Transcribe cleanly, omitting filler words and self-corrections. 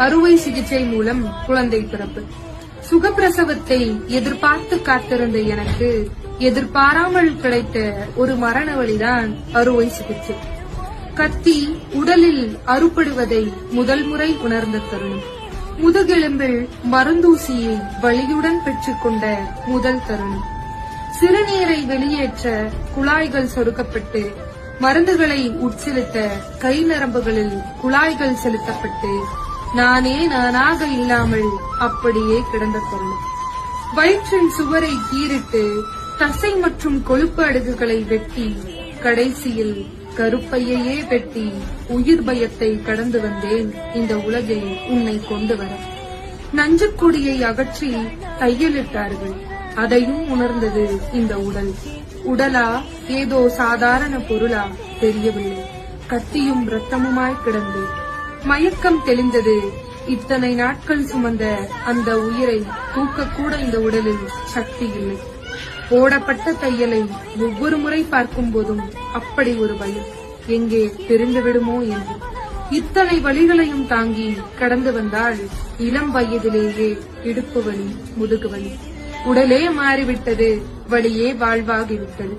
அறுவை சிகிச்சை மூலம் குழந்தை பிறப்பு. சுகப்பிரசவத்தை எதிர்பார்த்து காத்திருந்த எனக்கு எதிர்பாராமல் கிடைத்த ஒரு மரண வழிதான் அறுவை சிகிச்சை. கத்தி உடலில் அறுபடுவதை முதல் முறை உணர்ந்த தருணம். முதுகெலும்பில் மருந்தூசியை வலியுடன் பெற்றுக்கொண்ட முதல் தருணம். சிறுநீரை வெளியேற்ற குழாய்கள் சொருக்கப்பட்டு மருந்துகளை உட்செலுத்த கை நரம்புகளில் குழாய்கள் செலுத்தப்பட்டு நானே நானாக இல்லாமல் அப்படியே கிடந்த தருணம். வயிற்றின் சுவரை கீறிட்டு தசை மற்றும் கொழுப்பு அடுக்குகளை வெட்டி கடைசியில் கருப்பையையே வெட்டி உயிர் பயத்தை கடந்து வந்தேன் இந்த உலகை உன்னை கொண்டு வர. நஞ்சுக்கொடியை அகற்றி தையலிட்டார்கள். அதையும் உணர்ந்தது இந்த உடல். உடலா ஏதோ சாதாரண பொருளா தெரியவில்லை. கத்தியும் இரத்தமுமாய் கிடந்து மயக்கம் தெளிந்தது. இத்தனை நாட்கள் சுமந்த அந்த உயிரை தூக்கக்கூட இந்த உடலில் சக்தி இல்லை. போடப்பட்ட தையலை ஒவ்வொரு முறை பார்க்கும் போதும் அப்படி ஒரு பயம், எங்கே தெரிந்து விடுமோ என்று. இத்தனை வலிகளையும் தாங்கி கடந்து வந்தால் இளம் வயதிலேயே இடுப்பு வலி, முதுகு வலி. உடலே மாறிவிட்டது, வழியே வாழ்வாகிவிட்டது.